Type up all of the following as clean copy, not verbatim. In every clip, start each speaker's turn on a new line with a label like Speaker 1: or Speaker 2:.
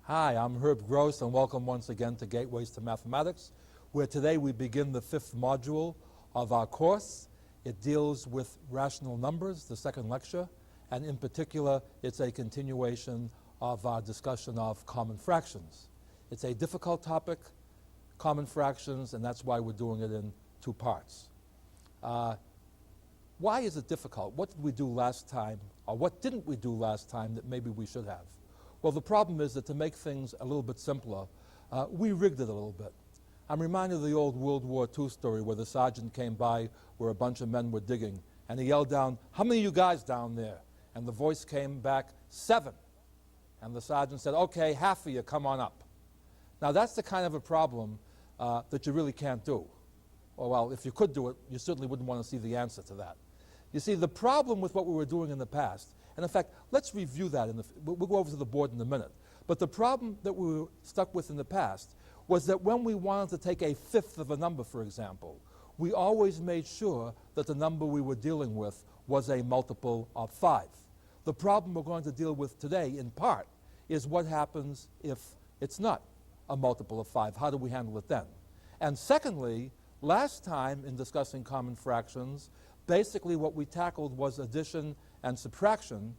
Speaker 1: Hi, I'm Herb Gross, and welcome once again to Gateways to Mathematics, where today we begin the 5th module of our course. It deals with rational numbers, the second lecture, and in particular, it's a continuation of our discussion of common fractions. It's a difficult topic, common fractions, and that's why we're doing it in two parts. Why is it difficult? What did we do last time, or what didn't we do last time that maybe we should have? Well, the problem is that to make things a little bit simpler, we rigged it a little bit. I'm reminded of the old World War II story where the sergeant came by where a bunch of men were digging, and he yelled down, "How many of you guys down there?" And the voice came back, 7. And the sergeant said, "Okay, half of you, come on up." Now, that's the kind of a problem that you really can't do. Or, well, if you could do it, you certainly wouldn't want to see the answer to that. You see, the problem with what we were doing in the past, and in fact, let's review that. We'll go over to the board in a minute. But the problem that we were stuck with in the past was that when we wanted to take a fifth of a number, for example, we always made sure that the number we were dealing with was a multiple of 5. The problem we're going to deal with today, in part, is what happens if it's not a multiple of 5. How do we handle it then? And secondly, last time in discussing common fractions, basically what we tackled was addition and subtraction.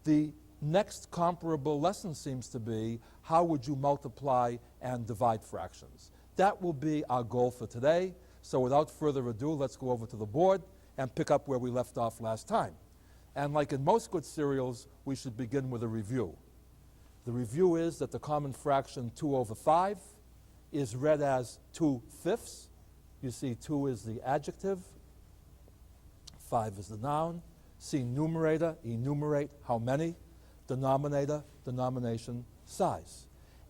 Speaker 1: The next comparable lesson seems to be how would you multiply and divide fractions. That will be our goal for today. So without further ado, let's go over to the board and pick up where we left off last time. And like in most good serials, we should begin with a review. The review is that the common fraction 2 over 5 is read as 2/5. You see 2 is the adjective, 5 is the noun. See numerator, enumerate, how many. Denominator, denomination, size.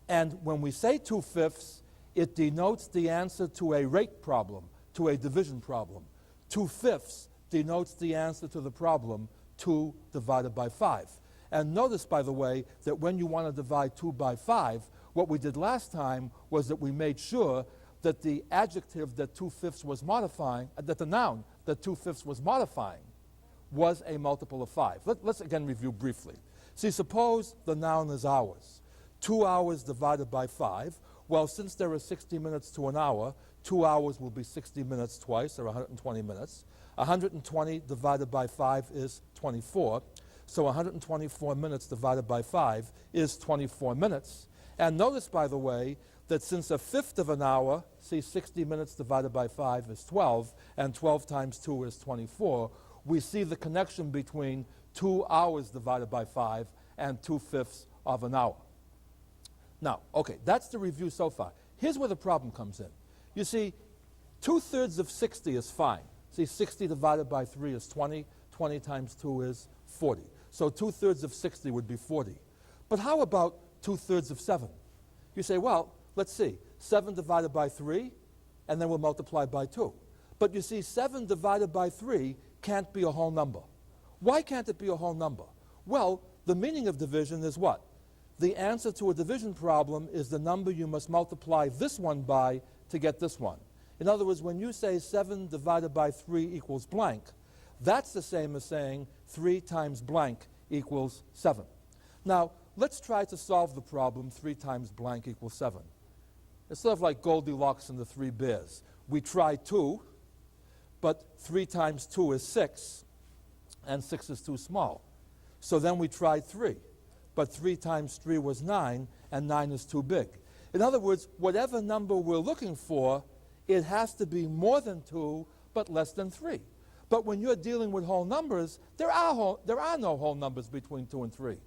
Speaker 1: And when we say 2/5, it denotes the answer to a rate problem, to a division problem. 2/5 denotes the answer to the problem 2 divided by 5. And notice, by the way, that when you want to divide 2 by 5, what we did last time was that we made sure that the adjective that 2/5 was modifying, that the noun that 2/5 was modifying, was a multiple of 5. Let's again review briefly. See, suppose the noun is hours. 2 hours divided by 5. Well, since there are 60 minutes to an hour, 2 hours will be 60 minutes twice, or 120 minutes. 120 divided by 5 is 24. So 124 minutes divided by 5 is 24 minutes. And notice, by the way, that since a fifth of an hour, see 60 minutes divided by 5 is 12, and 12 times 2 is 24, we see the connection between 2 hours divided by 5 and 2/5 of an hour. Now, okay, that's the review so far. Here's where the problem comes in. You see, 2/3 of 60 is fine. See, 60 divided by 3 is 20. 20 times 2 is 40. So 2/3 of 60 would be 40. But how about 2/3 of 7? You say, well, let's see. 7 divided by 3, and then we'll multiply by 2. But you see, 7 divided by 3 can't be a whole number. Why can't it be a whole number? Well, the meaning of division is what? The answer to a division problem is the number you must multiply this one by to get this one. In other words, when you say 7 divided by 3 equals blank, that's the same as saying 3 times blank equals 7. Now, let's try to solve the problem 3 times blank equals 7. It's sort of like Goldilocks and the 3 bears. We try 2, but 3 times 2 is 6, and 6 is too small. So then we tried 3, but 3 times 3 was 9, and 9 is too big. In other words, whatever number we're looking for, it has to be more than 2, but less than 3. But when you're dealing with whole numbers, there are no whole numbers between 2 and 3.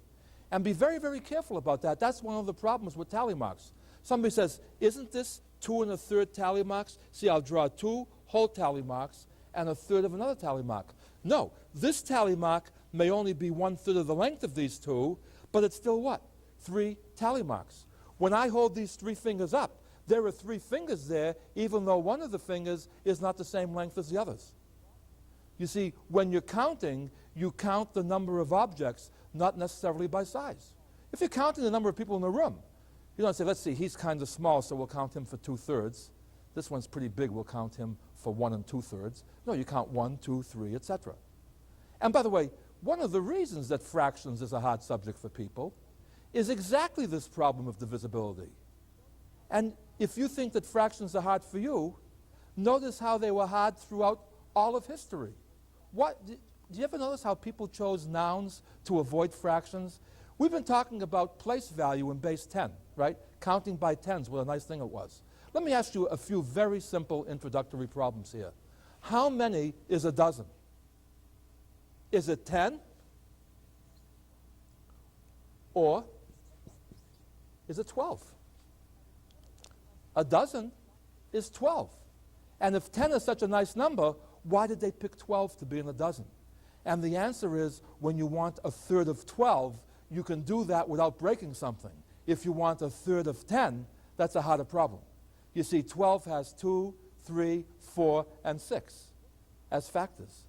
Speaker 1: And be very, very careful about that. That's one of the problems with tally marks. Somebody says, isn't this 2 1/3 tally marks? See, I'll draw 2 whole tally marks and 1/3 of another tally mark. No, this tally mark may only be 1/3 of the length of these 2, but it's still what? 3 tally marks. When I hold these 3 fingers up, there are 3 fingers there, even though one of the fingers is not the same length as the others. You see, when you're counting, you count the number of objects, not necessarily by size. If you're counting the number of people in the room, you don't say, let's see, he's kind of small, so we'll count him for 2/3. This one's pretty big, we'll count him for 1 2/3. No, you count 1, 2, 3, etc. And by the way, one of the reasons that fractions is a hard subject for people is exactly this problem of divisibility. And if you think that fractions are hard for you, notice how they were hard throughout all of history. Do you ever notice how people chose nouns to avoid fractions? We've been talking about place value in base 10, right? Counting by tens, what a nice thing it was. Let me ask you a few very simple introductory problems here. How many is a dozen? Is it 10? Or is it 12? A dozen is 12. And if 10 is such a nice number, why did they pick 12 to be in a dozen? And the answer is, when you want a third of 12, you can do that without breaking something. If you want a third of 10, that's a harder problem. You see, 12 has 2, 3, 4, and 6 as factors.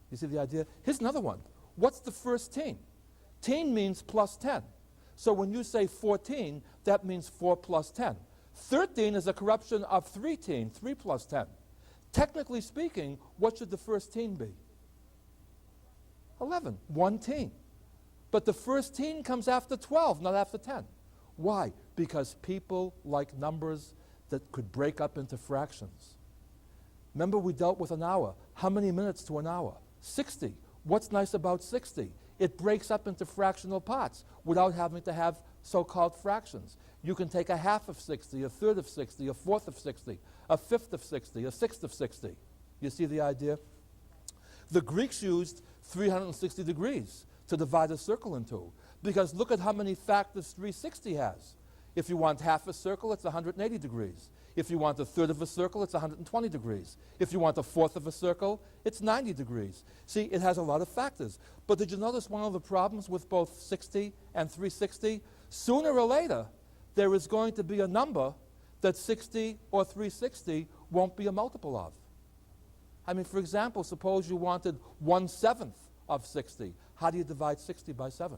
Speaker 1: You see the idea? Here's another one. What's the first teen? Teen means plus 10. So when you say 14, that means 4 plus 10. 13 is a corruption of 3 teen, 3 plus 10. Technically speaking, what should the first teen be? 11, 1 teen. But the first teen comes after 12, not after 10. Why? Because people like numbers that could break up into fractions. Remember, we dealt with an hour. How many minutes to an hour? 60. What's nice about 60? It breaks up into fractional parts without having to have so-called fractions. You can take a half of 60, a third of 60, a fourth of 60, a fifth of 60, a sixth of 60. You see the idea? The Greeks used 360 degrees to divide a circle into, because look at how many factors 360 has. If you want half a circle, it's 180 degrees. If you want a third of a circle, it's 120 degrees. If you want a fourth of a circle, it's 90 degrees. See, it has a lot of factors. But did you notice one of the problems with both 60 and 360? Sooner or later, there is going to be a number that 60 or 360 won't be a multiple of. I mean, for example, suppose you wanted 1/7 of 60. How do you divide 60 by 7?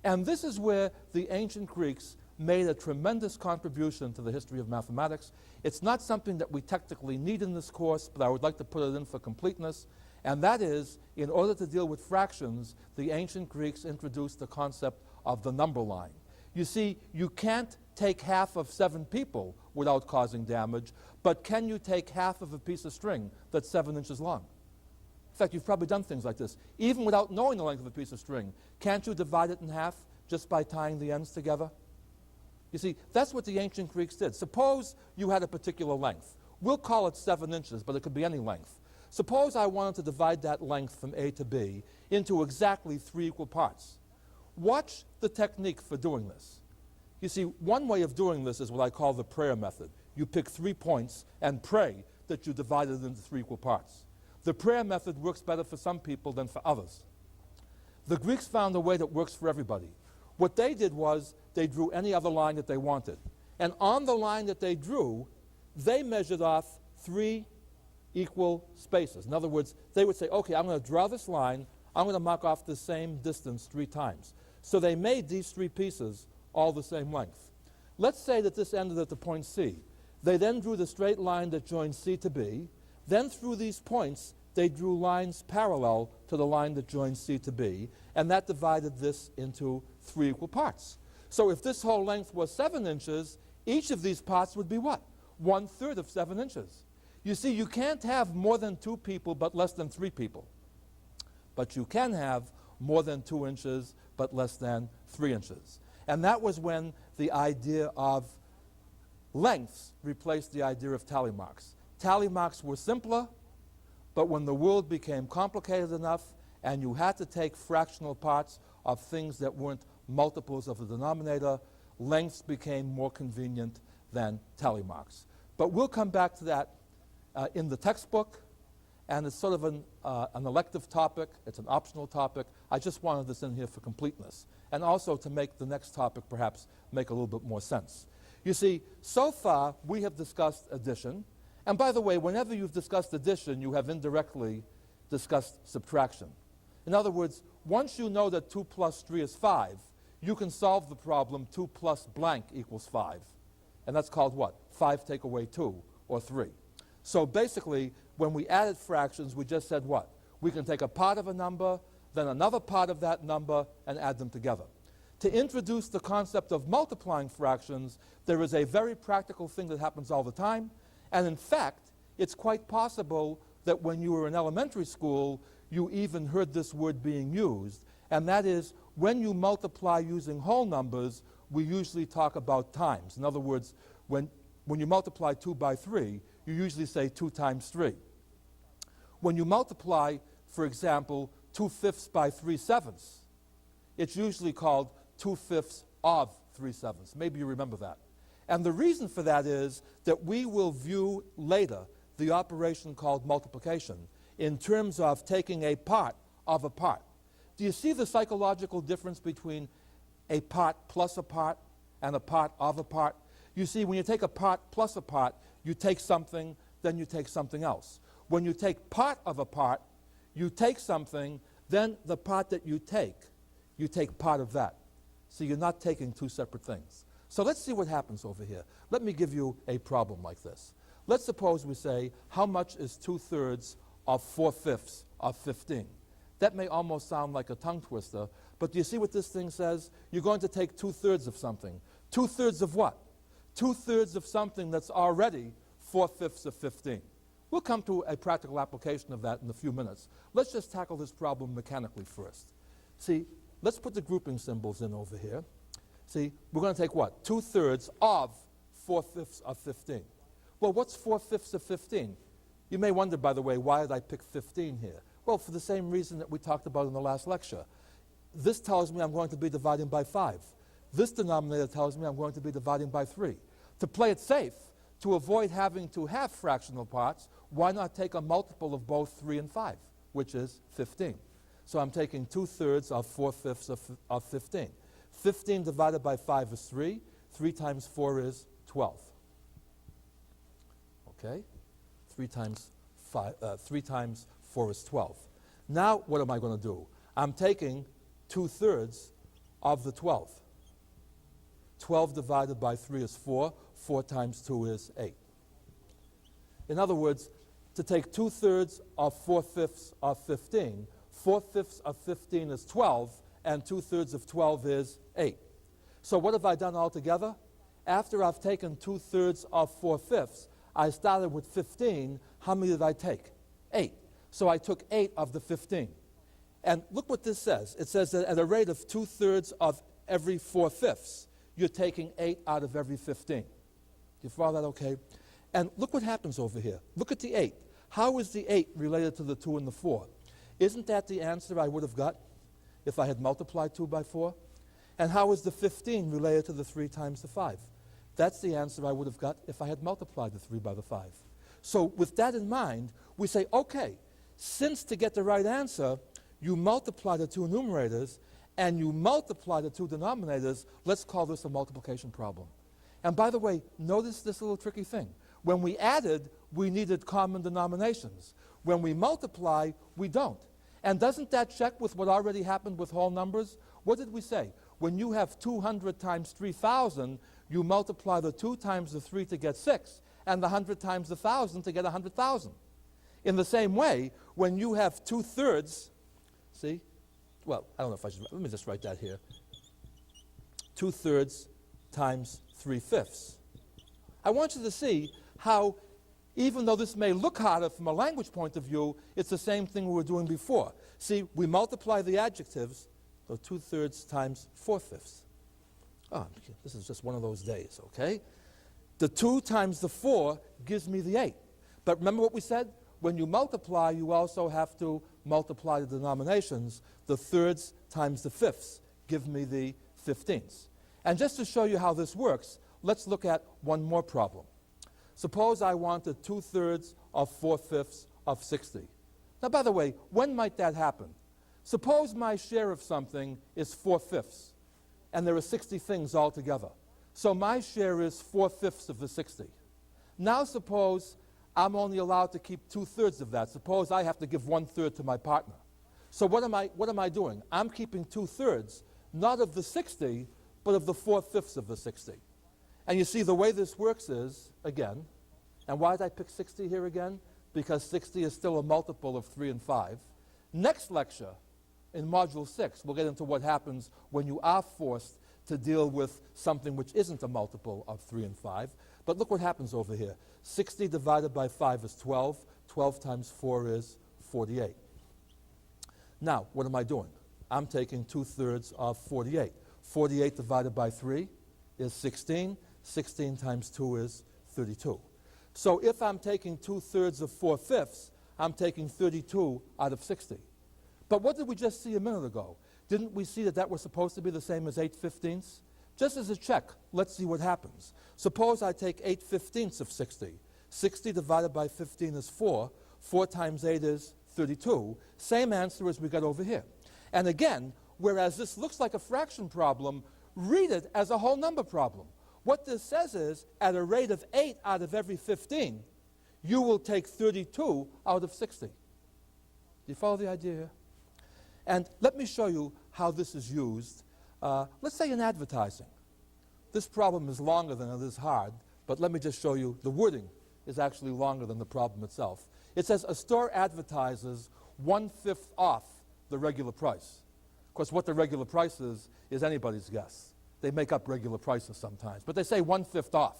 Speaker 1: And this is where the ancient Greeks made a tremendous contribution to the history of mathematics. It's not something that we technically need in this course, but I would like to put it in for completeness. And that is, in order to deal with fractions, the ancient Greeks introduced the concept of the number line. You see, you can't take half of 7 people without causing damage, but can you take half of a piece of string that's 7 inches long? In fact, you've probably done things like this. Even without knowing the length of a piece of string, can't you divide it in half just by tying the ends together? You see, that's what the ancient Greeks did. Suppose you had a particular length. We'll call it 7 inches, but it could be any length. Suppose I wanted to divide that length from A to B into exactly 3 equal parts. Watch the technique for doing this. You see, one way of doing this is what I call the prayer method. You pick 3 points and pray that you divide it into 3 equal parts. The prayer method works better for some people than for others. The Greeks found a way that works for everybody. What they did was they drew any other line that they wanted. And on the line that they drew, they measured off 3 equal spaces. In other words, they would say, okay, I'm going to draw this line. I'm going to mark off the same distance 3 times. So they made these 3 pieces all the same length. Let's say that this ended at the point C. They then drew the straight line that joined C to B. Then through these points, they drew lines parallel to the line that joined C to B, and that divided this into 3 equal parts. So if this whole length was 7 inches, each of these parts would be what? 1/3 of 7 inches. You see, you can't have more than 2 people but less than 3 people. But you can have more than 2 inches but less than 3 inches. And that was when the idea of lengths replaced the idea of tally marks. Tally marks were simpler, but when the world became complicated enough and you had to take fractional parts of things that weren't multiples of the denominator, lengths became more convenient than tally marks. But we'll come back to that in the textbook, and it's sort of an elective topic. It's an optional topic. I just wanted this in here for completeness, and also to make the next topic perhaps make a little bit more sense. You see, so far we have discussed addition, and by the way, whenever you've discussed addition, you have indirectly discussed subtraction. In other words, once you know that 2 plus 3 is 5, you can solve the problem 2 plus blank equals 5. And that's called what? 5 take away 2, or 3. So basically, when we added fractions, we just said what? We can take a part of a number, then another part of that number, and add them together. To introduce the concept of multiplying fractions, there is a very practical thing that happens all the time. And in fact, it's quite possible that when you were in elementary school, you even heard this word being used. And that is, when you multiply using whole numbers, we usually talk about times. In other words, when you multiply 2 by 3, you usually say 2 times 3. When you multiply, for example, 2/5 by 3/7, it's usually called 2/5 of 3/7. Maybe you remember that. And the reason for that is that we will view later the operation called multiplication in terms of taking a part of a part. Do you see the psychological difference between a part plus a part and a part of a part? You see, when you take a part plus a part, you take something, then you take something else. When you take part of a part, you take something, then the part that you take part of that. So you're not taking two separate things. So let's see what happens over here. Let me give you a problem like this. Let's suppose we say, how much is 2/3 of 4/5 of 15? That may almost sound like a tongue twister, but do you see what this thing says? You're going to take 2/3 of something. 2/3 of what? 2/3 of something that's already 4/5 of 15. We'll come to a practical application of that in a few minutes. Let's just tackle this problem mechanically first. See, let's put the grouping symbols in over here. See, we're going to take what? 2/3 of 4/5 of 15. Well, what's 4/5 of 15? You may wonder, by the way, why did I pick 15 here? Well, for the same reason that we talked about in the last lecture. This tells me I'm going to be dividing by 5. This denominator tells me I'm going to be dividing by 3. To play it safe, to avoid having to have fractional parts, why not take a multiple of both 3 and 5, which is 15. So I'm taking 2/3 of 4/5 of 15. 15 divided by 5 is 3. 3 times 4 is 12. Okay? 3 times 4 is 12. Now what am I going to do? I'm taking 2/3 of the 12. 12 divided by 3 is 4. 4 times 2 is 8. In other words, to take 2/3 of 4/5 of 15, 4/5 of 15 is 12, and 2/3 of 12 is 8. So what have I done altogether? After I've taken 2/3 of 4/5, I started with 15. How many did I take? 8. So I took 8 of the 15. And look what this says. It says that at a rate of 2/3 of every 4/5, you're taking 8 out of every 15. Do you follow that okay? And look what happens over here. Look at the 8. How is the 8 related to the 2 and the 4? Isn't that the answer I would have got if I had multiplied 2 by 4? And how is the 15 related to the 3 times the 5? That's the answer I would have got if I had multiplied the 3 by the 5. So with that in mind, we say, okay, since to get the right answer, you multiply the 2 numerators and you multiply the 2 denominators, let's call this a multiplication problem. And by the way, notice this little tricky thing. When we added, we needed common denominations. When we multiply, we don't. And doesn't that check with what already happened with whole numbers? What did we say? When you have 200 times 3,000, you multiply the 2 times the 3 to get 6, and the 100 times the 1,000 to get 100,000. In the same way, when you have 2/3, see? Well, I don't know if I should, let me just write that here. 2/3 times 3/5. I want you to see how, even though this may look harder from a language point of view, it's the same thing we were doing before. See, we multiply the adjectives, so 2/3 times 4/5. Oh, this is just one of those days, okay? The 2 times the 4 gives me the 8. But remember what we said? When you multiply, you also have to multiply the denominations. The 3rds times the 5ths give me the 15ths. And just to show you how this works, let's look at one more problem. Suppose I wanted 2/3 of 4/5 of 60. Now, by the way, when might that happen? Suppose my share of something is 4/5, and there are 60 things altogether. So my share is 4/5 of the 60. Now suppose I'm only allowed to keep 2/3 of that. Suppose I have to give 1/3 to my partner. So what am I doing? I'm keeping 2/3, not of the 60, but of the 4/5 of the 60. And you see, the way this works is, again, and why did I pick 60 here again? Because 60 is still a multiple of 3 and 5. Next lecture, in Module 6, we'll get into what happens when you are forced to deal with something which isn't a multiple of 3 and 5. But look what happens over here. 60 divided by 5 is 12. 12 times 4 is 48. Now, what am I doing? I'm taking 2/3 of 48. 48 divided by 3 is 16. 16 times 2 is 32. So if I'm taking 2/3 of 4/5, I'm taking 32 out of 60. But what did we just see a minute ago? Didn't we see that that was supposed to be the same as 8/15? Just as a check, let's see what happens. Suppose I take 8/15 of 60. 60 divided by 15 is 4. 4 times 8 is 32. Same answer as we got over here. And again, whereas this looks like a fraction problem, read it as a whole number problem. What this says is, at a rate of 8 out of every 15, you will take 32 out of 60. Do you follow the idea here? And let me show you how this is used. Let's say in advertising. This problem is longer than it is hard, but let me just show you the wording is actually longer than the problem itself. It says a store advertises 1/5 off the regular price. Of course, what the regular price is anybody's guess. They make up regular prices sometimes, but they say 1/5 off.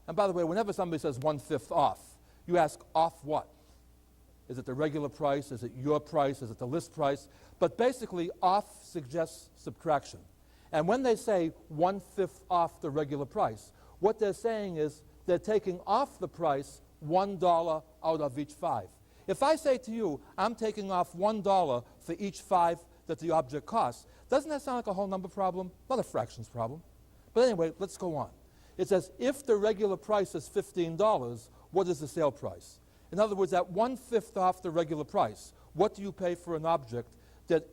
Speaker 1: And by the way, whenever somebody says 1/5 off, you ask, off what? Is it the regular price? Is it your price? Is it the list price? But basically, off suggests subtraction. And when they say 1/5 off the regular price, what they're saying is they're taking off the price $1 out of each 5. If I say to you, I'm taking off $1 for each 5 that the object costs, doesn't that sound like a whole number problem? Not a fractions problem. But anyway, let's go on. It says, if the regular price is $15, what is the sale price? In other words, at 1/5 off the regular price, what do you pay for an object that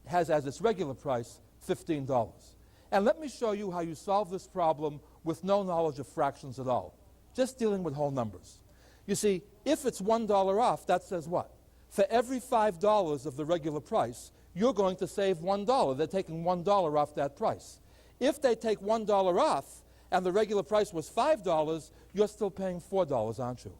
Speaker 1: has as its regular price $15? And let me show you how you solve this problem with no knowledge of fractions at all, just dealing with whole numbers. You see, if it's $1 off, that says what? For every $5 of the regular price, you're going to save $1. They're taking $1 off that price. If they take $1 off and the regular price was $5, you're still paying $4, aren't you?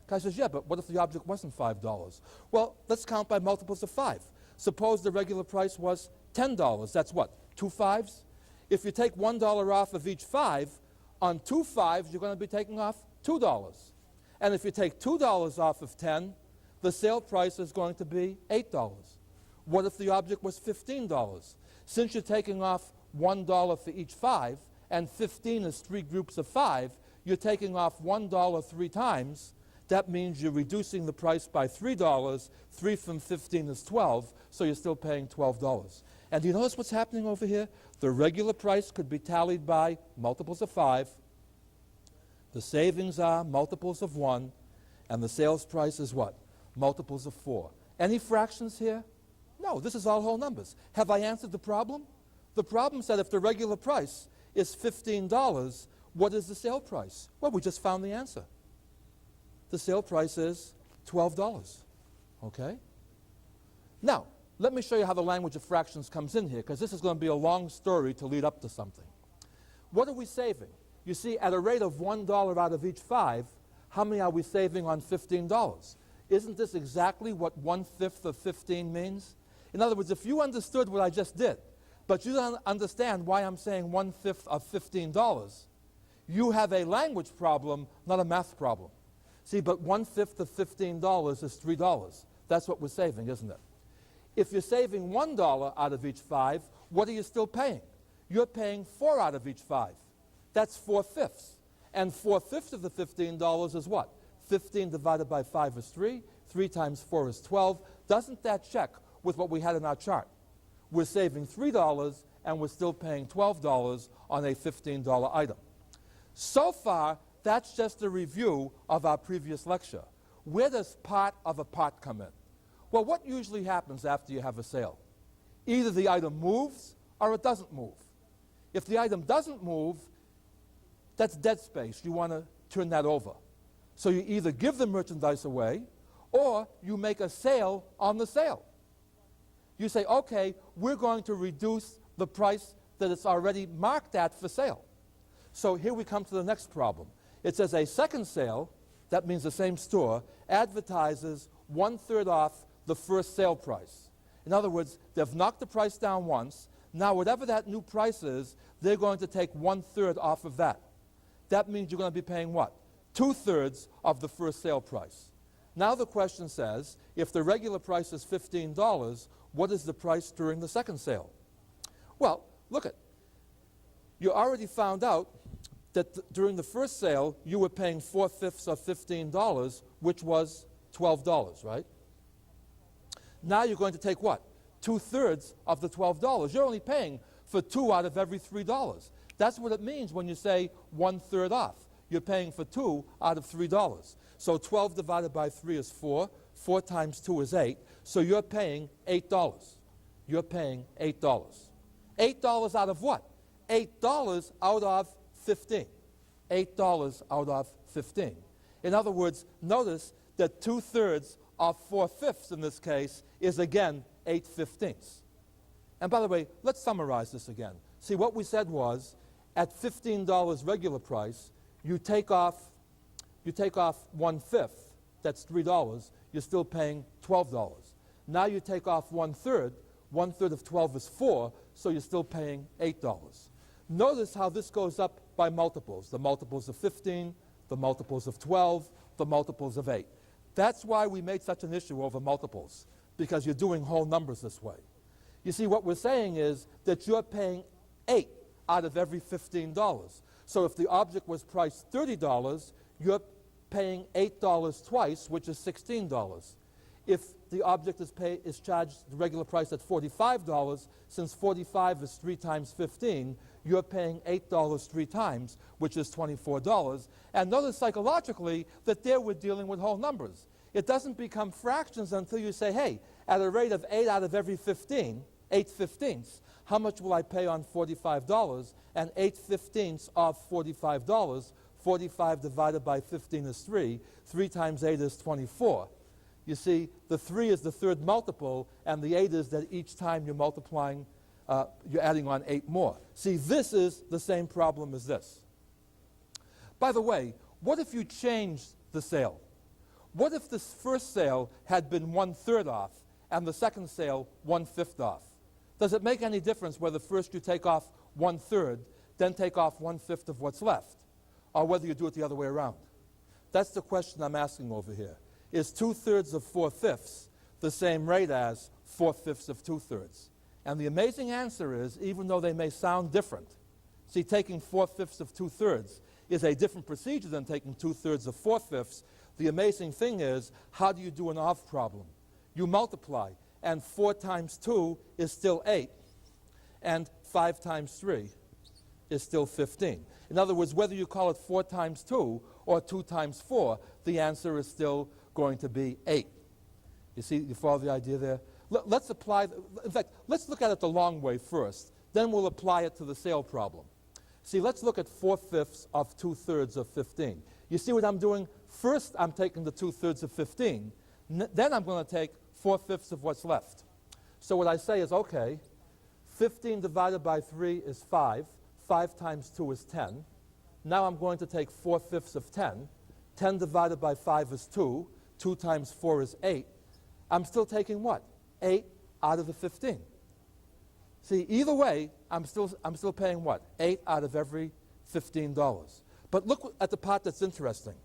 Speaker 1: Guy says, yeah, but what if the object wasn't $5? Well, let's count by multiples of 5. Suppose the regular price was $10. That's what, 2 5s? If you take $1 off of each 5, on 2 5s, you're going to be taking off $2. And if you take $2 off of 10, the sale price is going to be $8. What if the object was $15? Since you're taking off $1 for each 5, and 15 is 3 groups of 5, you're taking off $1 3 times. That means you're reducing the price by $3. 3 from 15 is 12, so you're still paying $12. And do you notice what's happening over here? The regular price could be tallied by multiples of 5. The savings are multiples of 1. And the sales price is what? Multiples of 4. Any fractions here? No, this is all whole numbers. Have I answered the problem? The problem said if the regular price is $15, what is the sale price? Well, we just found the answer. The sale price is $12. Okay? Now, let me show you how the language of fractions comes in here, because this is going to be a long story to lead up to something. What are we saving? You see, at a rate of $1 out of each 5, how many are we saving on $15? Isn't this exactly what 1/5 of 15 means? In other words, if you understood what I just did, but you don't understand why I'm saying 1/5 of $15, you have a language problem, not a math problem. See, but 1/5 of $15 is $3. That's what we're saving, isn't it? If you're saving $1 out of each 5, what are you still paying? You're paying 4 out of each 5. That's 4/5. And 4/5 of the $15 is what? 15 divided by 5 is 3. 3 times 4 is 12. Doesn't that check with what we had in our chart? We're saving $3 and we're still paying $12 on a $15 item. So far, that's just a review of our previous lecture. Where does part of a part come in? Well, what usually happens after you have a sale? Either the item moves or it doesn't move. If the item doesn't move, that's dead space. You want to turn that over. So you either give the merchandise away or you make a sale on the sale. You say, okay, we're going to reduce the price that it's already marked at for sale. So here we come to the next problem. It says a second sale, that means the same store, advertises 1/3 off the first sale price. In other words, they've knocked the price down once. Now, whatever that new price is, they're going to take 1/3 off of that. That means you're going to be paying what? 2/3 of the first sale price. Now the question says, if the regular price is $15, what is the price during the second sale? Well, look it. You already found out that during the first sale, you were paying 4/5 of $15, which was $12, right? Now you're going to take what? 2/3 of the $12. You're only paying for 2 out of every $3. That's what it means when you say 1/3 off. You're paying for 2 out of $3. So 12 divided by 3 is 4. 4 times 2 is 8. So you're paying $8. You're paying $8. $8 out of what? $8 out of 15. $8 out of 15. In other words, notice that 2/3 of 4/5 in this case is again 8/15. And by the way, let's summarize this again. See, what we said was, at $15 regular price, you take off 1/5, that's $3, you're still paying $12. Now you take off 1/3, 1/3 of 12 is 4, so you're still paying $8. Notice how this goes up by multiples. The multiples of 15, the multiples of 12, the multiples of 8. That's why we made such an issue over multiples, because you're doing whole numbers this way. You see, what we're saying is that you're paying 8 out of every $15. So if the object was priced $30, you're paying $8 twice, which is $16. If the object is charged the regular price at $45, since 45 is 3 times 15, you're paying $8 3 times, which is $24. And notice psychologically that there we're dealing with whole numbers. It doesn't become fractions until you say, hey, at a rate of 8 out of every 15, 8/15, how much will I pay on $45? And 8/15 of $45, 45 divided by 15 is 3. 3 times 8 is 24. You see, the 3 is the third multiple, and the 8 is that each time you're multiplying, you're adding on 8 more. See, this is the same problem as this. By the way, what if you changed the sale? What if this first sale had been 1/3 off, and the second sale 1/5 off? Does it make any difference whether first you take off 1/3, then take off 1/5 of what's left, or whether you do it the other way around? That's the question I'm asking over here. Is 2/3 of 4/5 the same rate as 4/5 of 2/3? And the amazing answer is, even though they may sound different, see, taking 4/5 of 2/3 is a different procedure than taking 2/3 of 4/5. The amazing thing is, how do you do an off problem? You multiply, and 4 times 2 is still 8, and 5 times 3 is still 15. In other words, whether you call it 4 times 2 or 2 times 4, the answer is still going to be 8. You see, you follow the idea there? Let's apply, in fact, let's look at it the long way first. Then we'll apply it to the sale problem. See, let's look at 4/5 of 2/3 of 15. You see what I'm doing? First, I'm taking the 2/3 of 15. Then I'm going to take 4/5 of what's left. So what I say is, okay, 15 divided by 3 is 5. 5 times 2 is 10. Now I'm going to take 4/5 of 10. 10 divided by 5 is 2. 2 times 4 is 8. I'm still taking what? 8 out of the 15. See, either way, I'm still paying what? 8 out of every $15. But look at the part that's interesting.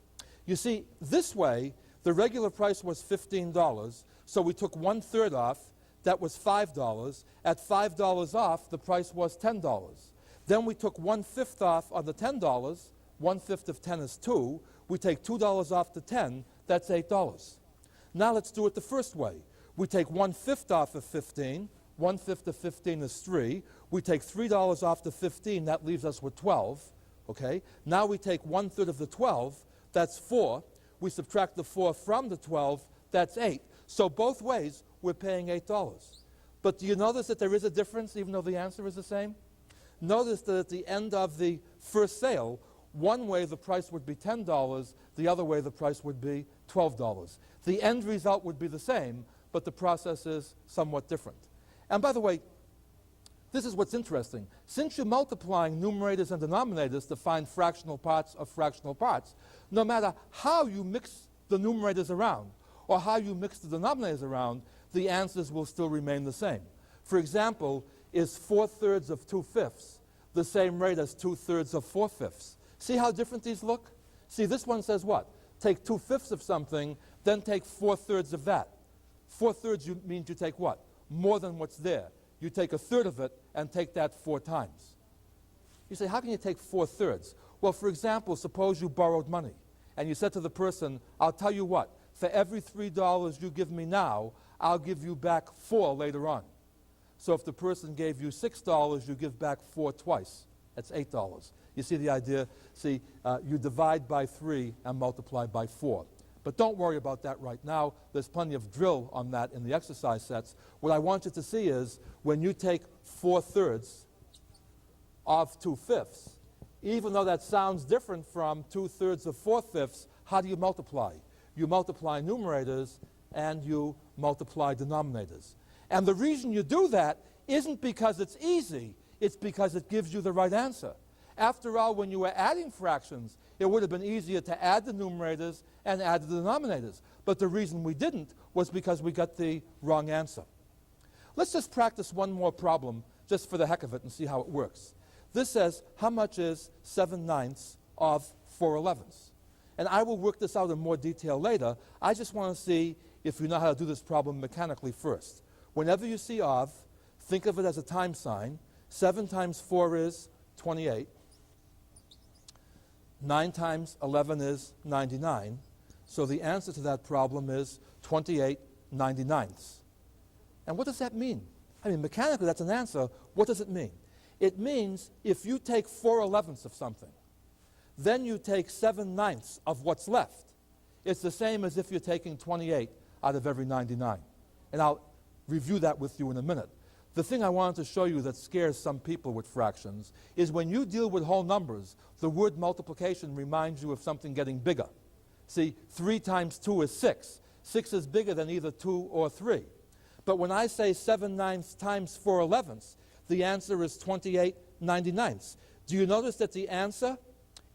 Speaker 1: You see, this way, the regular price was $15, so we took 1/3 off. That was $5. At $5 off, the price was $10. Then we took 1/5 off on the $10. 1/5 of 10 is 2. We take $2 off the 10. That's $8. Now let's do it the first way. We take 1/5 off of 15. 1/5 of 15 is 3. We take $3 off the 15. That leaves us with 12. Okay? Now we take 1/3 of the 12. That's 4. We subtract the 4 from the 12. That's 8. So both ways, we're paying $8. But do you notice that there is a difference, even though the answer is the same? Notice that at the end of the first sale, one way the price would be $10, the other way the price would be $12. The end result would be the same, but the process is somewhat different. And by the way, this is what's interesting. Since you're multiplying numerators and denominators to find fractional parts of fractional parts, no matter how you mix the numerators around or how you mix the denominators around, the answers will still remain the same. For example, is 4/3 of 2/5 the same rate as 2/3 of 4/5? See how different these look? See, this one says what? Take 2/5 of something, then take 4/3 of that. 4/3 means you take what? More than what's there. You take 1/3 of it and take that 4 times. You say, how can you take 4/3? Well, for example, suppose you borrowed money and you said to the person, I'll tell you what, for every $3 you give me now, I'll give you back 4 later on. So if the person gave you $6, you give back 4 twice. That's $8. You see the idea? See, you divide by 3 and multiply by 4. But don't worry about that right now. There's plenty of drill on that in the exercise sets. What I want you to see is when you take 4/3 of 2/5, even though that sounds different from 2/3 of 4/5, how do you multiply? You multiply numerators and you multiply denominators. And the reason you do that isn't because it's easy, it's because it gives you the right answer. After all, when you were adding fractions, it would have been easier to add the numerators and add the denominators. But the reason we didn't was because we got the wrong answer. Let's just practice one more problem just for the heck of it and see how it works. This says, how much is 7/9 of 4/11? And I will work this out in more detail later. I just want to see if you know how to do this problem mechanically first. Whenever you see of, think of it as a time sign. 7 times 4 is 28. 9 times 11 is 99. So the answer to that problem is 28/99. And what does that mean? I mean, mechanically, that's an answer. What does it mean? It means if you take 4/11 of something, then you take 7/9 of what's left. It's the same as if you're taking 28 out of every 99. And I'll review that with you in a minute. The thing I wanted to show you that scares some people with fractions is when you deal with whole numbers, the word multiplication reminds you of something getting bigger. See, 3 times 2 is 6. 6 is bigger than either 2 or 3. But when I say 7/9 times 4/11, the answer is 28/99. Do you notice that the answer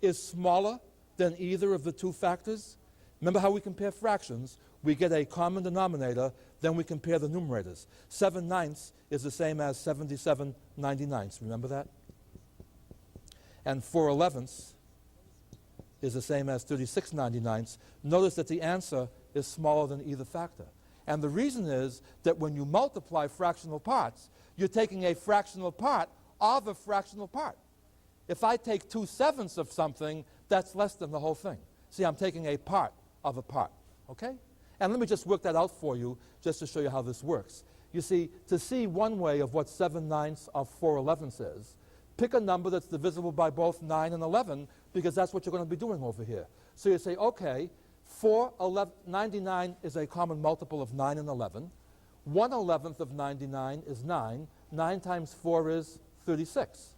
Speaker 1: is smaller than either of the two factors? Remember how we compare fractions? We get a common denominator, then we compare the numerators. 7/9 is the same as 77/99. Remember that? And 4/11 is the same as 36/99. Notice that the answer is smaller than either factor. And the reason is that when you multiply fractional parts, you're taking a fractional part of a fractional part. If I take 2/7 of something, that's less than the whole thing. See, I'm taking a part of a part, okay? And let me just work that out for you just to show you how this works. You see, to see one way of what 7/9 of 4/11 is, pick a number that's divisible by both 9 and 11 because that's what you're going to be doing over here. So you say, okay, 99 is a common multiple of 9 and 11. 1/11 of 99 is 9. 9 times 4 is 36.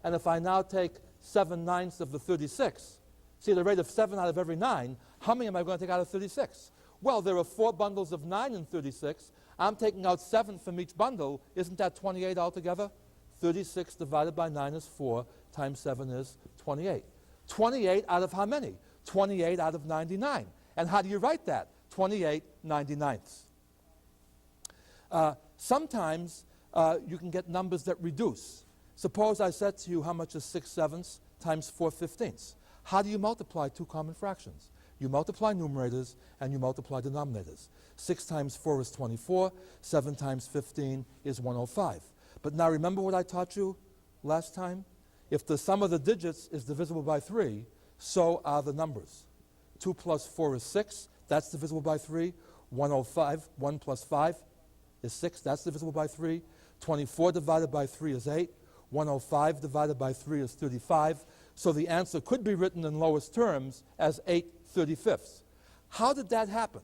Speaker 1: And if I now take 7/9 of the 36, see the rate of 7 out of every 9, how many am I going to take out of 36? Well, there are 4 bundles of 9 in 36. I'm taking out 7 from each bundle. Isn't that 28 altogether? 36 divided by 9 is 4, times 7 is 28. 28 out of how many? 28 out of 99. And how do you write that? 28/99. Sometimes you can get numbers that reduce. Suppose I said to you how much is 6/7 times 4/15. How do you multiply two common fractions? You multiply numerators and you multiply denominators. 6 times 4 is 24. 7 times 15 is 105. But now remember what I taught you last time? If the sum of the digits is divisible by 3, so are the numbers. 2 plus 4 is 6. That's divisible by 3. 105. 1 plus 5 is 6. That's divisible by 3. 24 divided by 3 is 8. 105 divided by 3 is 35. So the answer could be written in lowest terms as 8/35. How did that happen?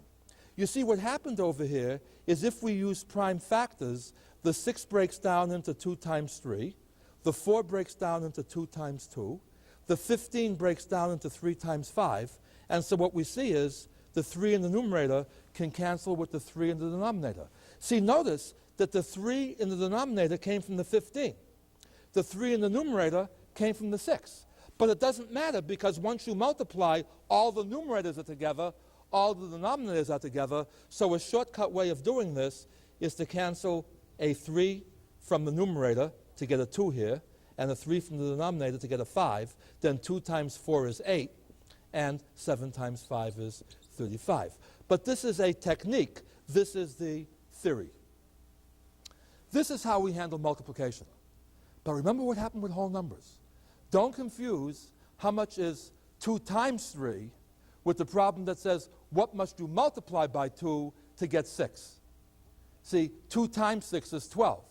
Speaker 1: You see, what happened over here is if we use prime factors, the 6 breaks down into 2 times 3. The 4 breaks down into 2 times 2. The 15 breaks down into 3 times 5. And so what we see is the 3 in the numerator can cancel with the 3 in the denominator. See, notice that the 3 in the denominator came from the 15. The 3 in the numerator came from the 6. But it doesn't matter because once you multiply, all the numerators are together, all the denominators are together, so a shortcut way of doing this is to cancel a 3 from the numerator to get a 2 here, and a 3 from the denominator to get a 5. Then 2 times 4 is 8, and 7 times 5 is 35. But this is a technique. This is the theory. This is how we handle multiplication. But remember what happened with whole numbers. Don't confuse how much is 2 times 3 with the problem that says, what must you multiply by 2 to get 6? See, 2 times 6 is 12.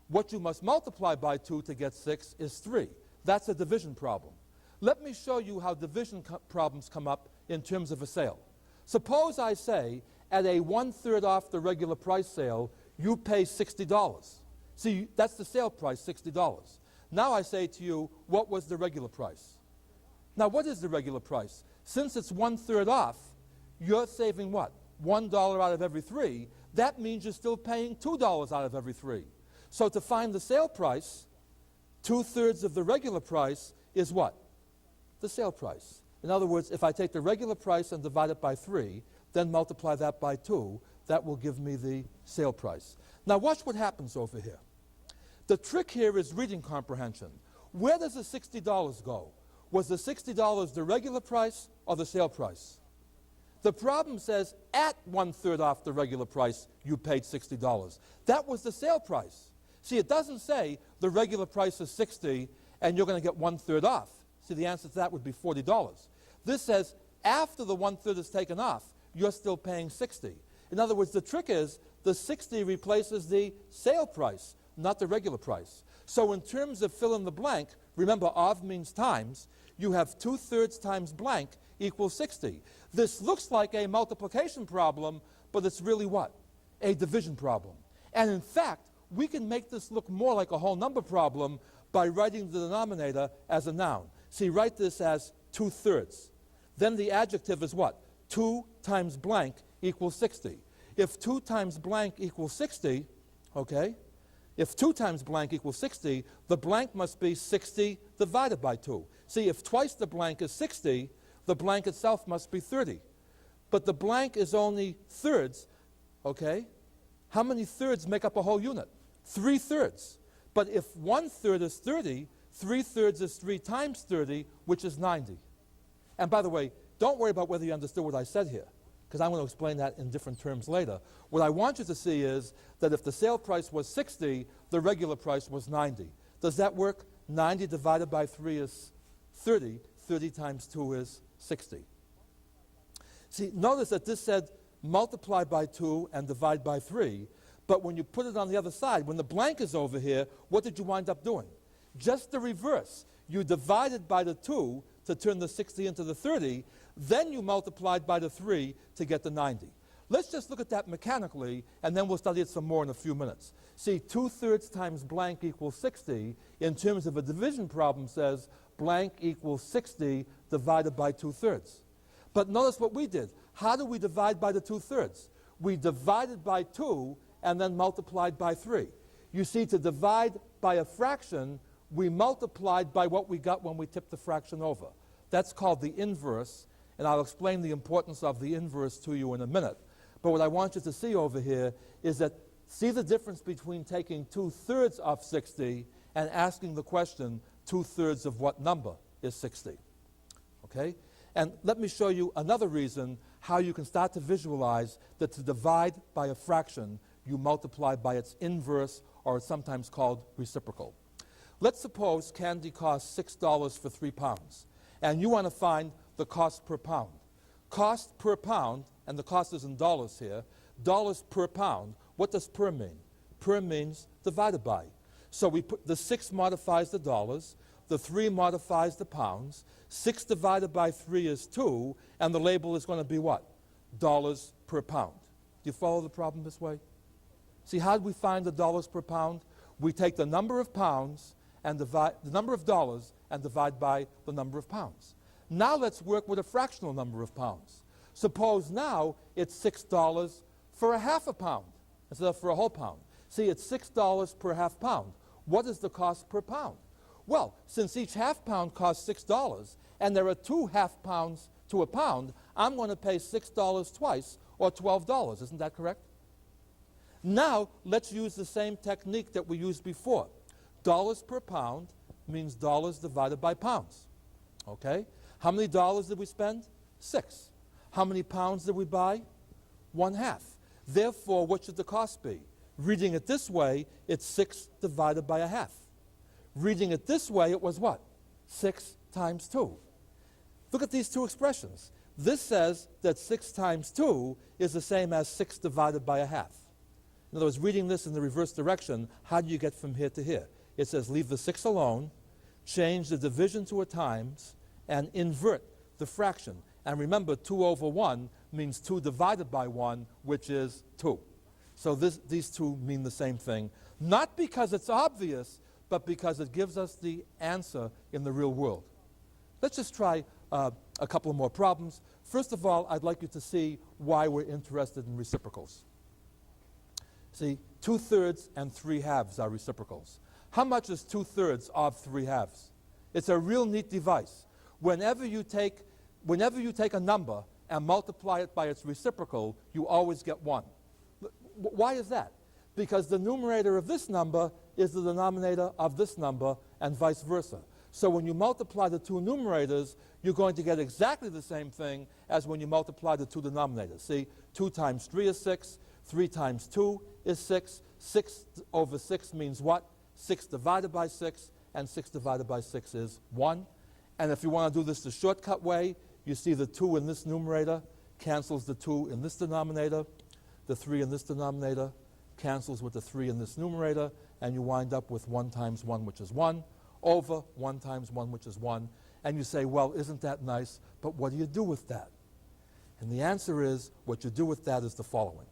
Speaker 1: What you must multiply by 2 to get 6 is 3. That's a division problem. Let me show you how division problems come up in terms of a sale. Suppose I say, at a 1/3 off the regular price sale, you pay $60. See, that's the sale price, $60. Now I say to you, what was the regular price? Now, what is the regular price? Since it's 1/3 off, you're saving what? $1 out of every 3. That means you're still paying $2 out of every 3. So to find the sale price, 2/3 of the regular price is what? The sale price. In other words, if I take the regular price and divide it by 3, then multiply that by 2, that will give me the sale price. Now watch what happens over here. The trick here is reading comprehension. Where does the $60 go? Was the $60 the regular price or the sale price? The problem says at 1/3 off the regular price, you paid $60. That was the sale price. See, it doesn't say the regular price is 60 and you're going to get 1/3 off. See, the answer to that would be $40. This says after the 1/3 is taken off, you're still paying 60. In other words, the trick is the 60 replaces the sale price, not the regular price. So in terms of fill in the blank, remember of means times, you have 2/3 times blank equals 60. This looks like a multiplication problem, but it's really what? A division problem. And in fact, we can make this look more like a whole number problem by writing the denominator as a noun. See, write this as 2/3. Then the adjective is what? 2 times blank equals 60. If 2 times blank equals 60, okay, if 2 times blank equals 60, the blank must be 60 divided by 2. See, if twice the blank is 60, the blank itself must be 30. But the blank is only thirds, okay? How many thirds make up a whole unit? 3/3. But if 1/3 is 30, 3/3 is 3 times 30, which is 90. And by the way, don't worry about whether you understood what I said here, because I'm going to explain that in different terms later. What I want you to see is that if the sale price was 60, the regular price was 90. Does that work? 90 divided by 3 is 30. 30 times 2 is 60. See, notice that this said multiply by 2 and divide by 3, but when you put it on the other side, when the blank is over here, what did you wind up doing? Just the reverse. You divided by the 2 to turn the 60 into the 30, then you multiplied by the 3 to get the 90. Let's just look at that mechanically, and then we'll study it some more in a few minutes. See, 2/3 times blank equals 60, in terms of a division problem, says blank equals 60 divided by 2/3. But notice what we did. How do we divide by the 2/3? We divided by 2 and then multiplied by 3. You see, to divide by a fraction, we multiplied by what we got when we tipped the fraction over. That's called the inverse, and I'll explain the importance of the inverse to you in a minute. But what I want you to see over here is that, see the difference between taking 2/3 of 60 and asking the question, 2/3 of what number is 60? Okay? And let me show you another reason how you can start to visualize that to divide by a fraction, you multiply by its inverse, or it's sometimes called reciprocal. Let's suppose candy costs $6 for 3 pounds, and you want to find the cost per pound. Cost per pound, and the cost is in dollars here, dollars per pound. What does per mean? Per means divided by. So we put the 6 modifies the dollars, the 3 modifies the pounds, 6 divided by 3 is 2, and the label is going to be what? Dollars per pound. Do you follow the problem this way? See, how do we find the dollars per pound? We take the number of pounds and divide the number of dollars and divide by the number of pounds. Now let's work with a fractional number of pounds. Suppose now it's $6 for a half a pound instead of for a whole pound. See, it's $6 per half pound. What is the cost per pound? Well, since each half pound costs $6 and there are 2 half pounds to a pound, I'm going to pay $6 twice, or $12. Isn't that correct? Now, let's use the same technique that we used before. Dollars per pound means dollars divided by pounds. Okay? How many dollars did we spend? 6. How many pounds did we buy? 1/2. Therefore, what should the cost be? Reading it this way, it's 6 divided by 1/2. Reading it this way, it was what? 6 times 2. Look at these two expressions. This says that 6 times 2 is the same as 6 divided by 1/2. In other words, reading this in the reverse direction, how do you get from here to here? It says leave the 6 alone, change the division to a times, and invert the fraction. And remember, 2 over 1 means 2 divided by 1, which is 2. So these two mean the same thing, not because it's obvious, but because it gives us the answer in the real world. Let's just try a couple of more problems. First of all, I'd like you to see why we're interested in reciprocals. See, 2/3 and 3/2 are reciprocals. How much is 2/3 of 3/2? It's a real neat device. Whenever you take a number and multiply it by its reciprocal, you always get 1. Why is that? Because the numerator of this number is the denominator of this number, and vice versa. So when you multiply the two numerators, you're going to get exactly the same thing as when you multiply the two denominators. See, 2 times 3 is 6, 3 times 2 is 6. 6 over 6 means what? 6 divided by 6, and 6 divided by 6 is 1. And if you want to do this the shortcut way, you see the 2 in this numerator cancels the 2 in this denominator. The 3 in this denominator cancels with the 3 in this numerator, and you wind up with 1 times 1, which is 1, over 1 times 1, which is 1. And you say, well, isn't that nice? But what do you do with that? And the answer is, what you do with that is the following.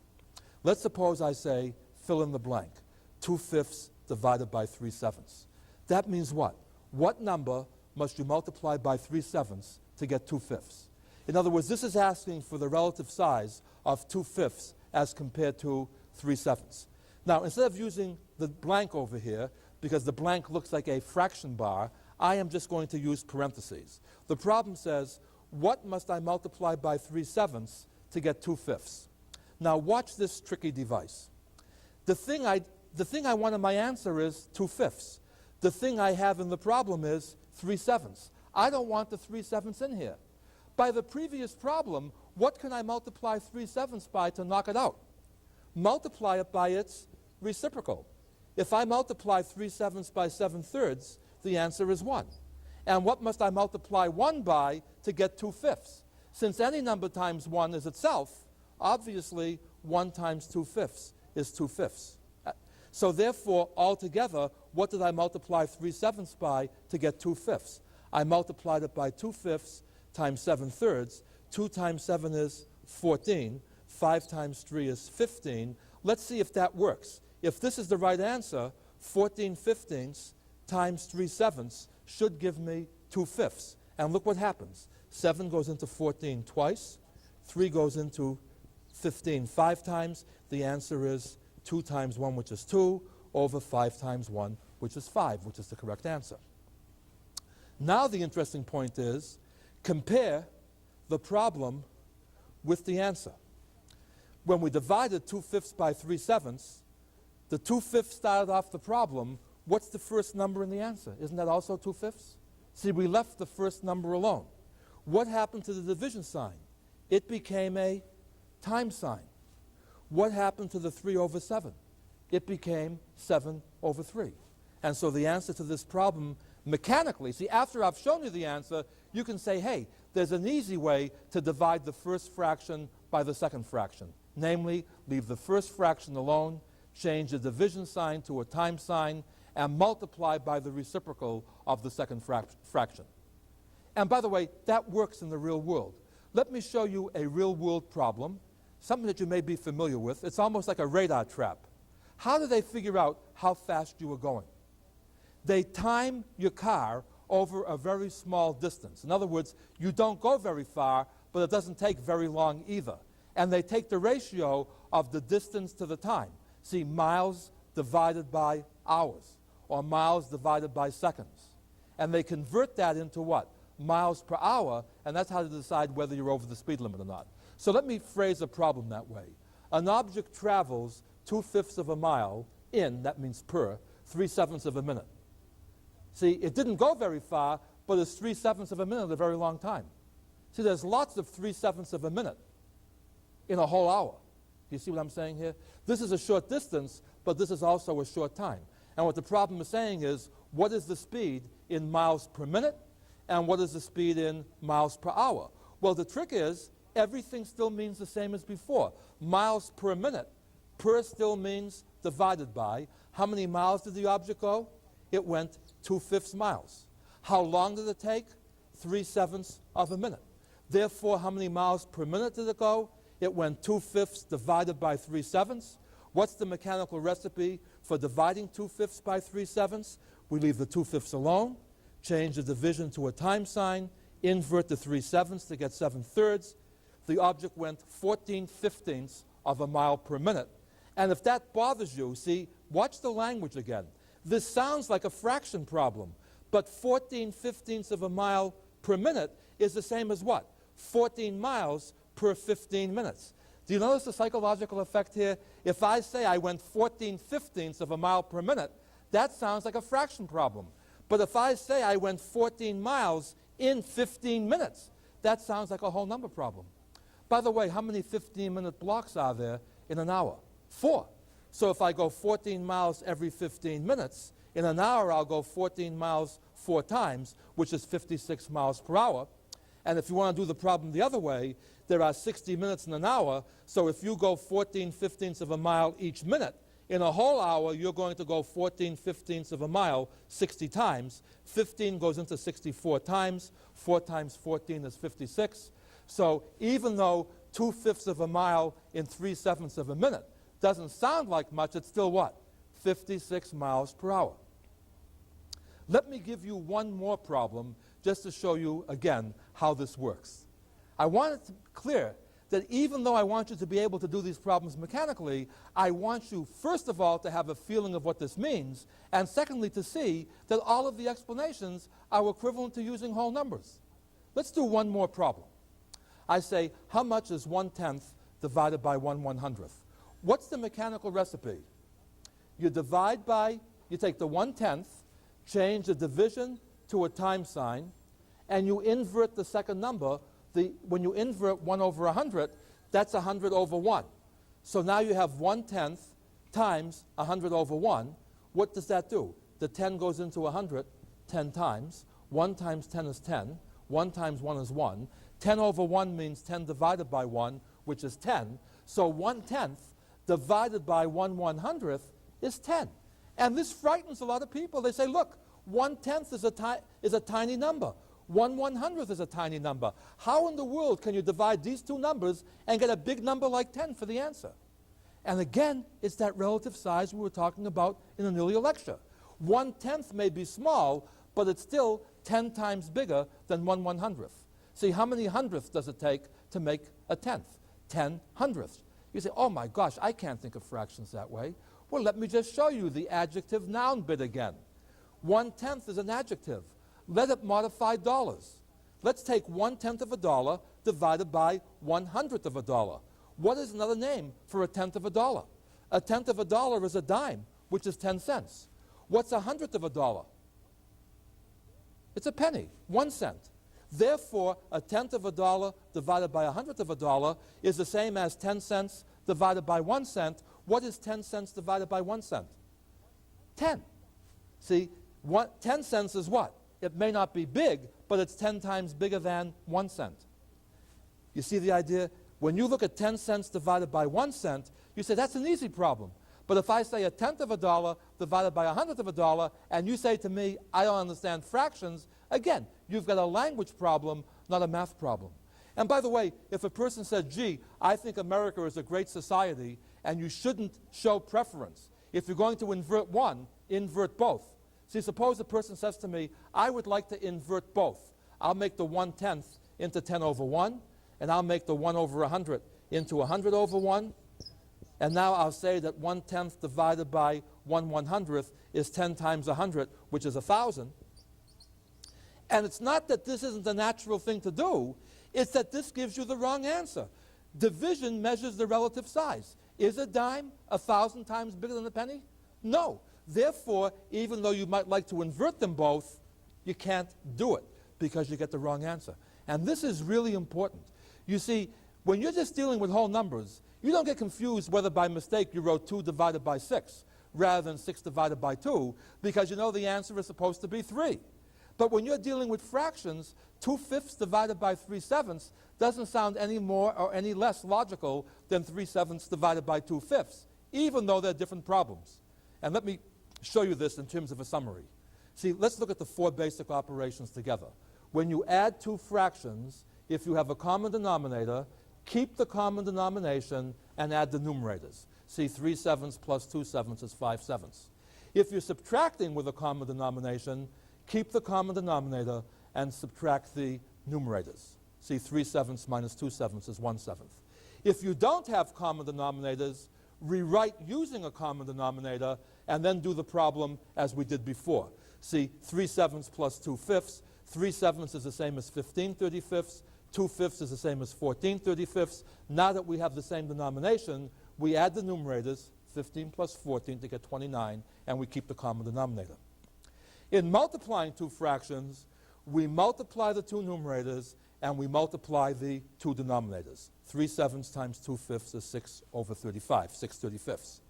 Speaker 1: Let's suppose I say, fill in the blank, 2/5 divided by 3/7. That means what? What number must you multiply by 3/7 to get 2/5? In other words, this is asking for the relative size of 2/5 as compared to 3/7. Now, instead of using the blank over here, because the blank looks like a fraction bar, I am just going to use parentheses. The problem says, what must I multiply by 3/7 to get 2/5? Now, watch this tricky device. The thing I want in my answer is 2/5. The thing I have in the problem is 3/7. I don't want the 3/7 in here. By the previous problem, what can I multiply 3/7 by to knock it out? Multiply it by its reciprocal. If I multiply 3/7 by 7/3, the answer is 1. And what must I multiply 1 by to get 2/5? Since any number times 1 is itself, obviously 1 times 2/5 is 2/5. So therefore, altogether, what did I multiply 3/7 by to get 2/5? I multiplied it by 2/5 times 7/3. 2 times 7 is 14. 5 times 3 is 15. Let's see if that works. If this is the right answer, 14/15 times 3/7 should give me 2/5. And look what happens. 7 goes into 14 twice. 3 goes into 15 5 times. The answer is 2 times 1, which is 2, over 5 times 1, which is 5, which is the correct answer. Now the interesting point is, compare the problem with the answer. When we divided 2/5 by 3/7, the 2/5 started off the problem. What's the first number in the answer? Isn't that also 2/5? See, we left the first number alone. What happened to the division sign? It became a times sign. What happened to the 3 over 7? It became 7 over 3. And so the answer to this problem mechanically, see, after I've shown you the answer, you can say, hey, there's an easy way to divide the first fraction by the second fraction. Namely, leave the first fraction alone, change the division sign to a times sign, and multiply by the reciprocal of the second fraction. And by the way, that works in the real world. Let me show you a real world problem, something that you may be familiar with. It's almost like a radar trap. How do they figure out how fast you are going? They time your car over a very small distance. In other words, you don't go very far, but it doesn't take very long either. And they take the ratio of the distance to the time. See, miles divided by hours, or miles divided by seconds. And they convert that into what? miles per hour, and that's how to decide whether you're over the speed limit or not. So let me phrase a problem that way. An object travels 2/5 of a mile in, that means per, 3/7 of a minute. See, it didn't go very far, but it's 3/7 of a minute a very long time. See, there's lots of 3/7 of a minute in a whole hour. You see what I'm saying here? This is a short distance, but this is also a short time. And what the problem is saying is, what is the speed in miles per minute, and what is the speed in miles per hour? Well, the trick is, everything still means the same as before. Miles per minute. Per still means divided by. How many miles did the object go? It went 2/5 miles. How long did it take? 3/7 of a minute. Therefore, how many miles per minute did it go? It went 2/5 divided by 3/7. What's the mechanical recipe for dividing 2/5 by 3/7? We leave the 2/5 alone, change the division to a time sign, invert the 3/7 to get 7/3. The object went 14/15 of a mile per minute. And if that bothers you, see, watch the language again. This sounds like a fraction problem, but 14/15 of a mile per minute is the same as what? 14 miles per 15 minutes. Do you notice the psychological effect here? If I say I went 14/15 of a mile per minute, that sounds like a fraction problem. But if I say I went 14 miles in 15 minutes, that sounds like a whole number problem. By the way, how many 15-minute blocks are there in an hour? 4. So if I go 14 miles every 15 minutes, in an hour I'll go 14 miles 4 times, which is 56 miles per hour. And if you want to do the problem the other way, there are 60 minutes in an hour, so if you go 14/15 of a mile each minute, in a whole hour you're going to go 14/15 of a mile 60 times. 15 goes into 64 times. 4 times 14 is 56. So even though 2/5 of a mile in 3/7 of a minute doesn't sound like much, it's still what? 56 miles per hour. Let me give you one more problem just to show you again how this works. I want it to be clear that even though I want you to be able to do these problems mechanically, I want you, first of all, to have a feeling of what this means, and secondly, to see that all of the explanations are equivalent to using whole numbers. Let's do one more problem. I say, how much is 1/10 divided by 1/100th? What's the mechanical recipe? You divide by, you take the 1/10, change the division to a time sign, and you invert the second number. When you invert 1 over 100, that's 100 over 1. So now you have 1/10 times 100 over 1. What does that do? The 10 goes into 100 10 times. 1 times 10 is 10. 1 times 1 is 1. 10 over 1 means 10 divided by 1, which is 10. So 1/10 divided by 1/100th is 10. And this frightens a lot of people. They say, look, 1/10 is a tiny number. 1/100th is a tiny number. How in the world can you divide these two numbers and get a big number like 10 for the answer? And again, it's that relative size we were talking about in an earlier lecture. 1/10 may be small, but it's still 10 times bigger than 1/100th. See, how many hundredths does it take to make a tenth? 10 hundredths. You say, oh my gosh, I can't think of fractions that way. Well, let me just show you the adjective noun bit again. 1/10 is an adjective. Let it modify dollars. Let's take 1/10 of a dollar divided by 1/100th of a dollar. What is another name for a tenth of a dollar? A tenth of a dollar is a dime, which is 10 cents. What's 100th of a dollar? It's a penny, 1 cent. Therefore, a tenth of a dollar divided by 100th of a dollar is the same as 10 cents divided by 1 cent. What is 10 cents divided by 1 cent? 10. See, 10 cents is what? It may not be big, but it's 10 times bigger than 1 cent. You see the idea? When you look at 10 cents divided by 1 cent, you say that's an easy problem. But if I say a tenth of a dollar divided by 100th of a dollar, and you say to me, I don't understand fractions, again, you've got a language problem, not a math problem. And by the way, if a person said, gee, I think America is a great society, and you shouldn't show preference. If you're going to invert one, invert both. See, suppose a person says to me, I would like to invert both. I'll make the 1/10 into 10 over 1, and I'll make the 1 over 100 into 100 over 1. And now I'll say that 1/10 divided by 1/100th is 10 times 100, which is 1,000. And it's not that this isn't a natural thing to do, it's that this gives you the wrong answer. Division measures the relative size. Is a dime 1,000 times bigger than a penny? No. Therefore, even though you might like to invert them both, you can't do it because you get the wrong answer. And this is really important. You see, when you're just dealing with whole numbers, you don't get confused whether by mistake you wrote 2 divided by 6 rather than 6 divided by 2, because you know the answer is supposed to be 3. But when you're dealing with fractions, 2/5 divided by 3/7 doesn't sound any more or any less logical than 3/7 divided by 2/5, even though they're different problems. And let me show you this in terms of a summary. See, let's look at the 4 basic operations together. When you add 2 fractions, if you have a common denominator, keep the common denomination and add the numerators. See, 3/7 plus 2/7 is 5/7. If you're subtracting with a common denomination, keep the common denominator and subtract the numerators. See, 3/7 minus 2/7 is 1/7. If you don't have common denominators, rewrite using a common denominator and then do the problem as we did before. See, 3/7 plus 2/5. 3/7 is the same as 15/35. 2/5 is the same as 14/35. Now that we have the same denomination, we add the numerators, 15 plus 14 to get 29, and we keep the common denominator. In multiplying 2 fractions, we multiply the 2 numerators and we multiply the 2 denominators. 3/7 times 2/5 is 6/35, 6/35.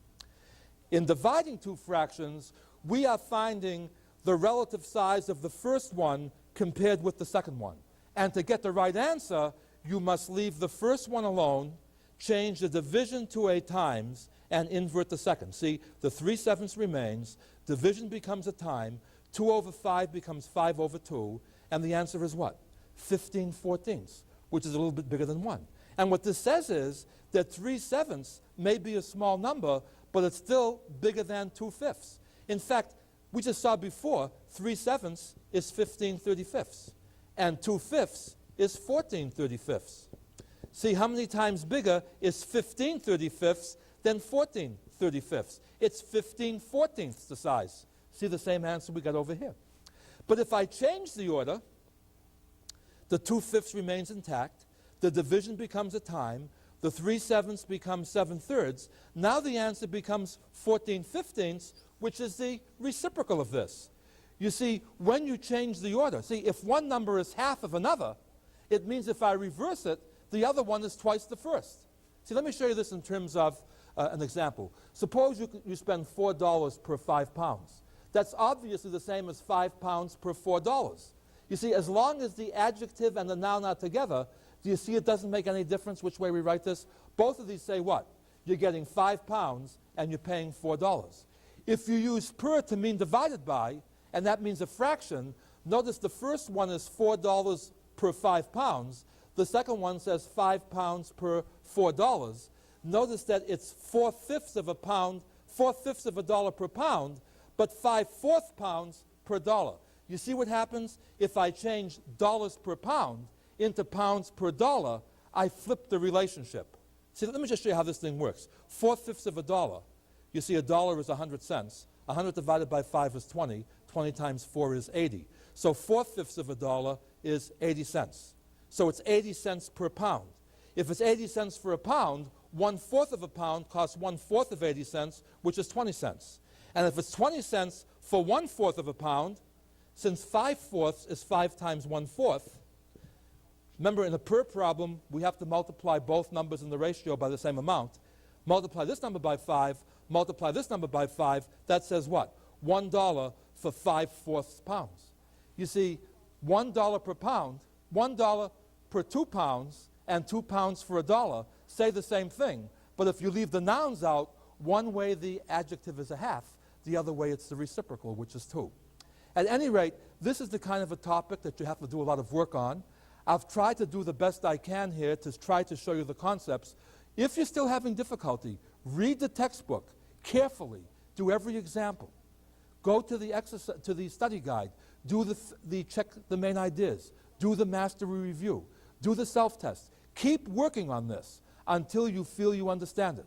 Speaker 1: In dividing 2 fractions, we are finding the relative size of the first one compared with the second one. And to get the right answer, you must leave the first one alone, change the division to a times, and invert the second. See, the 3/7 remains, division becomes a time, 2/5 becomes 5/2, and the answer is what? 15/14, which is a little bit bigger than 1. And what this says is that 3/7 may be a small number, but it's still bigger than 2/5. In fact, we just saw before, 3/7 is 15/35, and 2/5 is 14/35. See, how many times bigger is 15/35 than 14/35? It's 15/14 the size. See the same answer we got over here. But if I change the order, the 2/5 remains intact, the division becomes a time, the 3/7 becomes 7/3. Now the answer becomes 14/15, which is the reciprocal of this. You see, when you change the order, see, if one number is half of another, it means if I reverse it, the other one is twice the first. See, let me show you this in terms of an example. Suppose you spend $4 per 5 pounds. That's obviously the same as 5 pounds per $4. You see, as long as the adjective and the noun are together, do you see it doesn't make any difference which way we write this? Both of these say what? You're getting 5 pounds and you're paying $4. If you use per to mean divided by, and that means a fraction, notice the first one is $4 per 5 pounds. The second one says 5 pounds per $4. Notice that it's 4/5 of a pound, 4/5 of a dollar per pound, but 5/4 pounds per dollar. You see what happens? If I change dollars per pound into pounds per dollar, I flip the relationship. See, let me just show you how this thing works. 4/5 of a dollar. You see, a dollar is 100 cents. 100 divided by 5 is 20. 20 times 4 is 80. So 4/5 of a dollar is 80 cents. So it's 80 cents per pound. If it's 80 cents for a pound, 1/4 of a pound costs 1/4 of 80 cents, which is 20 cents. And if it's 20 cents for 1/4 of a pound, since 5/4 is 5 times 1/4, remember in a per problem, we have to multiply both numbers in the ratio by the same amount. Multiply this number by 5, multiply this number by 5, that says what? $1 for 5/4 pounds. You see, $1 per pound, $1 per 2 pounds, and 2 pounds for a dollar say the same thing. But if you leave the nouns out, one way the adjective is a half, the other way it's the reciprocal, which is 2. At any rate, this is the kind of a topic that you have to do a lot of work on. I've tried to do the best I can here to try to show you the concepts. If you're still having difficulty, read the textbook carefully, do every example. Go to the study guide, do check the main ideas, do the mastery review, do the self-test. Keep working on this until you feel you understand it.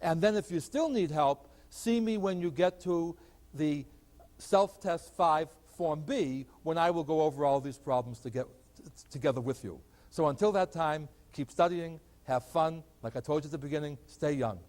Speaker 1: And then if you still need help, see me when you get to the self-test 5 Form B when I will go over all these problems together with you. So until that time, keep studying, have fun. Like I told you at the beginning, stay young.